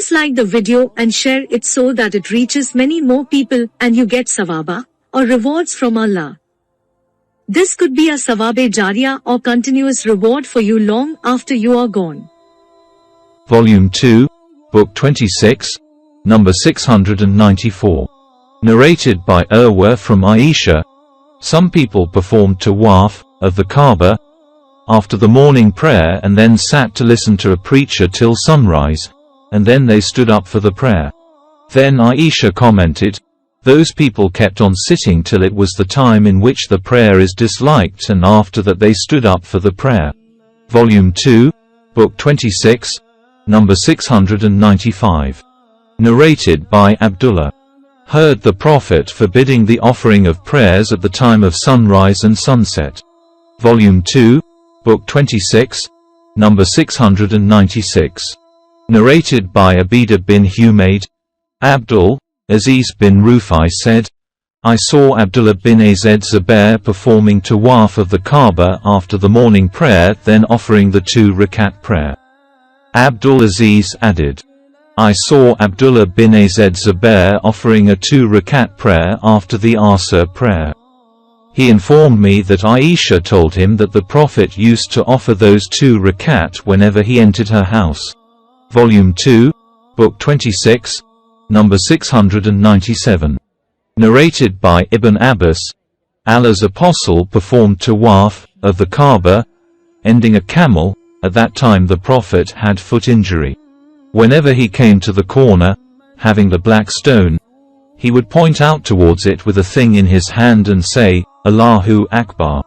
Please like the video and share it so that it reaches many more people and you get sawaba, or rewards from Allah. This could be a sawabe jariyah or continuous reward for you long after you are gone. Volume 2, Book 26, number 694. Narrated by Urwa from Aisha. Some people performed tawaf of the Kaaba after the morning prayer and then sat to listen to a preacher till sunrise, and then they stood up for the prayer. Then Aisha commented, "Those people kept on sitting till it was the time in which the prayer is disliked, and after that they stood up for the prayer." Volume 2, Book 26, number 695. Narrated by Abdullah. Heard the Prophet forbidding the offering of prayers at the time of sunrise and sunset. Volume 2, Book 26, number 696. Narrated by Abida bin Humayd. Abdul Aziz bin Rufai said, "I saw Abdullah bin Az Zubair performing tawaf of the Kaaba after the morning prayer, then offering the 2 rakat prayer." Abdul Aziz added, "I saw Abdullah bin Az Zubair offering a 2 rakat prayer after the Asr prayer. He informed me that Aisha told him that the Prophet used to offer those 2 rakat whenever he entered her house." Volume 2, Book 26, number 697. Narrated by Ibn Abbas. Allah's Apostle performed tawaf of the Kaaba, ending a camel. At that time the Prophet had foot injury. Whenever he came to the corner, having the black stone, he would point out towards it with a thing in his hand and say, "Allahu Akbar."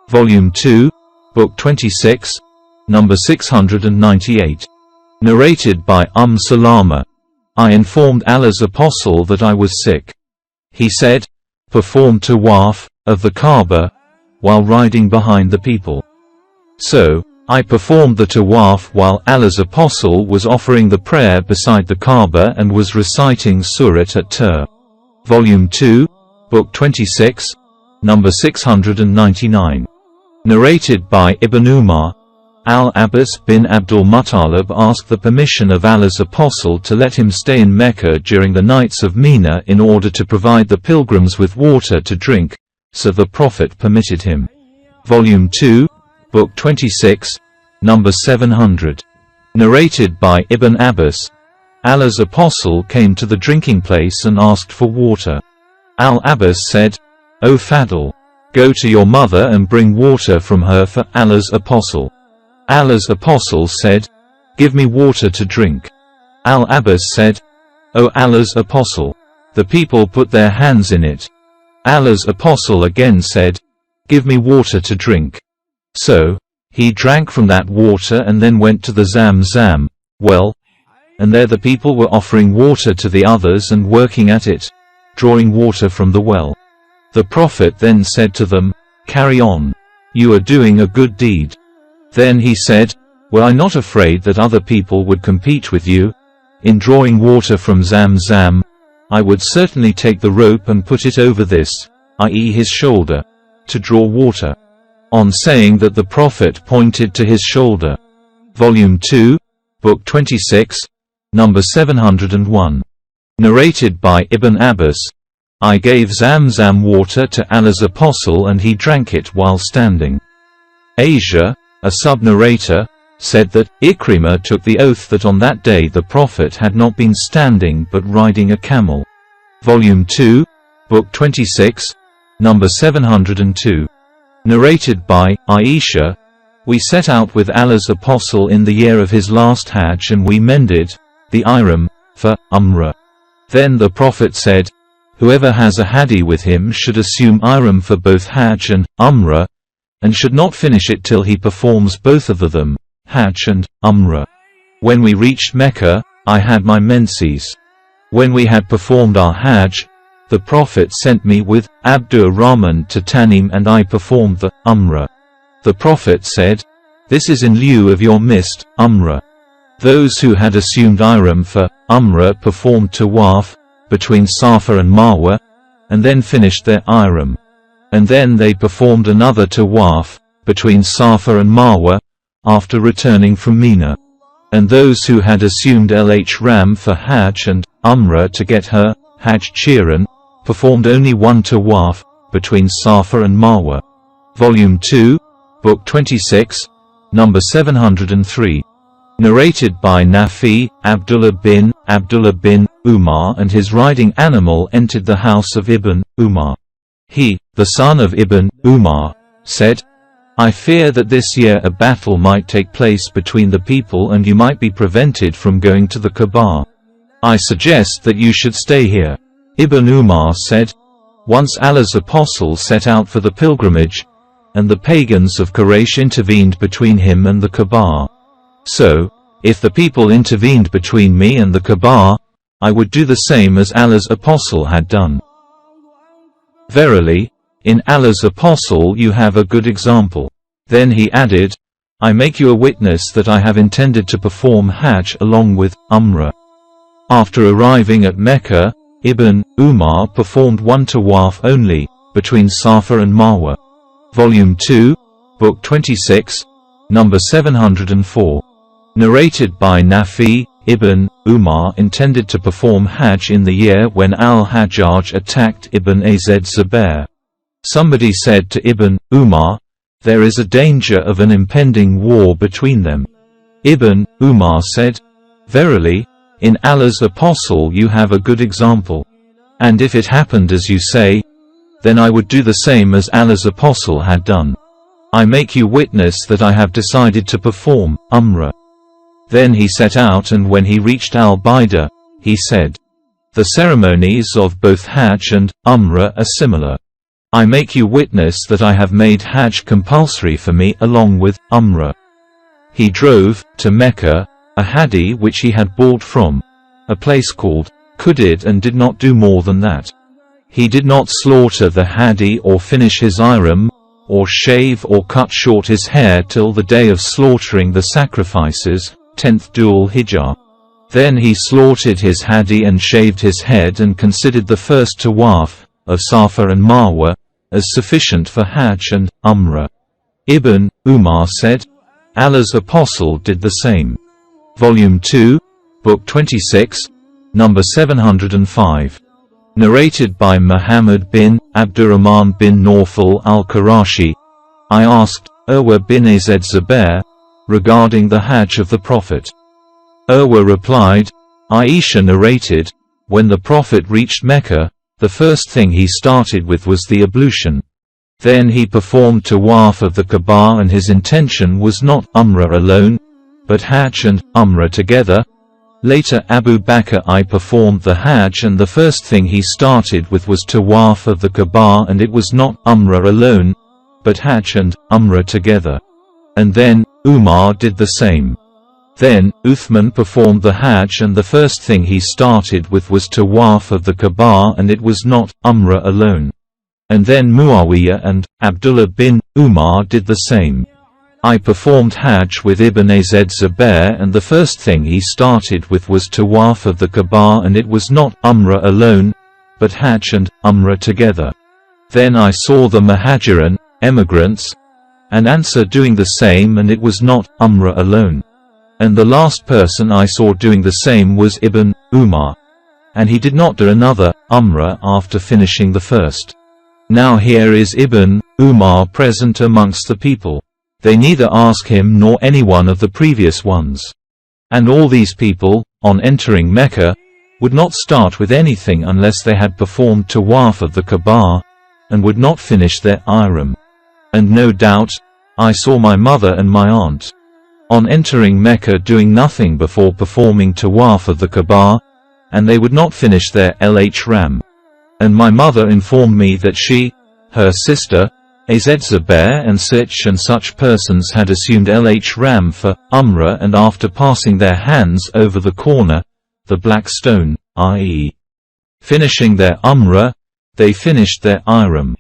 Volume 2, Book 26, number 698. Narrated by Salama. I informed Allah's Apostle that I was sick. He said, "Perform tawaf of the Kaaba while riding behind the people." So I performed the tawaf while Allah's Apostle was offering the prayer beside the Kaaba and was reciting Surah At-Tur. Volume 2, Book 26, number 699. Narrated by Ibn Umar. Al-Abbas bin Abdul Muttalib asked the permission of Allah's Apostle to let him stay in Mecca during the nights of Mina in order to provide the pilgrims with water to drink, so the Prophet permitted him. Volume 2, Book 26, number 700. Narrated by Ibn Abbas. Allah's Apostle came to the drinking place and asked for water. Al-Abbas said, "O Fadl, go to your mother and bring water from her for Allah's Apostle." Allah's Apostle said, "Give me water to drink." Al-Abbas said, "O Allah's Apostle, the people put their hands in it." Allah's Apostle again said, "Give me water to drink." So he drank from that water and then went to the Zam well, and there the people were offering water to the others and working at it, drawing water from the well. The Prophet then said to them, "Carry on. You are doing a good deed." Then he said, "Were I not afraid that other people would compete with you in drawing water from Zam, I would certainly take the rope and put it over this, i.e. his shoulder, to draw water." On saying that, the Prophet pointed to his shoulder. Volume 2, Book 26, number 701. Narrated by Ibn Abbas. I gave Zam water to Allah's Apostle and he drank it while standing. Asia, a sub-narrator, said that Ikrimah took the oath that on that day the Prophet had not been standing but riding a camel. Volume 2, Book 26, number 702. Narrated by Aisha. We set out with Allah's Apostle in the year of his last Hajj and we mended the ihram for Umrah. Then the Prophet said, "Whoever has a hadi with him should assume ihram for both Hajj and Umrah, and should not finish it till he performs both of them, Hajj and Umrah." When we reached Mecca, I had my menses. When we had performed our Hajj, the Prophet sent me with Abdur Rahman to Tanim and I performed the Umrah. The Prophet said, "This is in lieu of your missed Umrah." Those who had assumed ihram for Umrah performed tawaf between Safa and Marwa, and then finished their ihram. And then they performed another tawaf between Safa and Marwa after returning from Mina. and those who had assumed Ram for Hajj and Umrah to get her, Hajj Chiran, performed only one tawaf, between Safa and Marwa. Volume 2, Book 26, number 703. Narrated by Nafi. Abdullah bin Umar and his riding animal entered the house of Ibn Umar. He, the son of Ibn Umar, said, I fear that this year a battle might take place between the people and you might be prevented from going to the Kaaba. I suggest that you should stay here. Ibn Umar said, once Allah's apostle set out for the pilgrimage, and the pagans of Quraysh intervened between him and the Kaaba. So, if the people intervened between me and the Kaaba, I would do the same as Allah's apostle had done. Verily, in Allah's apostle you have a good example. Then he added, I make you a witness that I have intended to perform Hajj along with Umrah. After arriving at Mecca, Ibn Umar performed one tawaf only, between Safa and Marwa. Volume 2, Book 26, number 704. Narrated by Nafi. Ibn Umar intended to perform Hajj in the year when al-Hajjaj attacked Ibn Zubayr. Somebody said to Ibn Umar, there is a danger of an impending war between them. Ibn Umar said, verily, in Allah's apostle you have a good example. And if it happened as you say, then I would do the same as Allah's apostle had done. I make you witness that I have decided to perform Umrah. Then he set out, and when he reached Al-Baidah, he said, the ceremonies of both Hajj and Umrah are similar. I make you witness that I have made Hajj compulsory for me along with Umrah. He drove to Mecca, a Hadi which he had bought from a place called Qudid, and did not do more than that. He did not slaughter the Hadi or finish his ihram, or shave or cut short his hair till the day of slaughtering the sacrifices, 10th Dhul Hijjah. Then he slaughtered his Hadi and shaved his head and considered the first tawaf, of Safa and Marwa, as sufficient for Hajj and Umrah. Ibn Umar said, Allah's apostle did the same. Volume 2, Book 26, number 705. Narrated by Muhammad bin Abdurrahman bin Nawfal al-Qurashi. I asked Urwa bin Zubayr regarding the Hajj of the Prophet. Urwa replied, Aisha narrated, when the Prophet reached Mecca, the first thing he started with was the ablution. Then he performed tawaf of the Kaaba, and his intention was not Umrah alone, but Hajj and Umrah together. Later Abu Bakr I performed the Hajj, and the first thing he started with was tawaf of the Kaaba, and it was not Umrah alone, but Hajj and Umrah together. And then Umar did the same. Then Uthman performed the Hajj, and the first thing he started with was tawaf of the Kaaba, and it was not Umrah alone. And then Muawiyah and Abdullah bin Umar did the same. I performed Hajj with Ibn Zubayr, and the first thing he started with was tawaf of the Kaaba, and it was not Umrah alone, but Hajj and Umrah together. Then I saw the Muhajirin, emigrants, and Ansar doing the same, and it was not Umrah alone. And the last person I saw doing the same was Ibn Umar. And he did not do another Umrah after finishing the first. Now here is Ibn Umar present amongst the people. They neither ask him nor any one of the previous ones. And all these people, on entering Mecca, would not start with anything unless they had performed tawaf of the Kaaba, and would not finish their ihram. And no doubt, I saw my mother and my aunt, on entering Mecca, doing nothing before performing tawaf of the Kaaba, and they would not finish their ihram. And my mother informed me that she, her sister, Zubayr and such persons had assumed ihram for Umrah, and after passing their hands over the corner, the black stone, i.e., finishing their Umrah, they finished their ihram.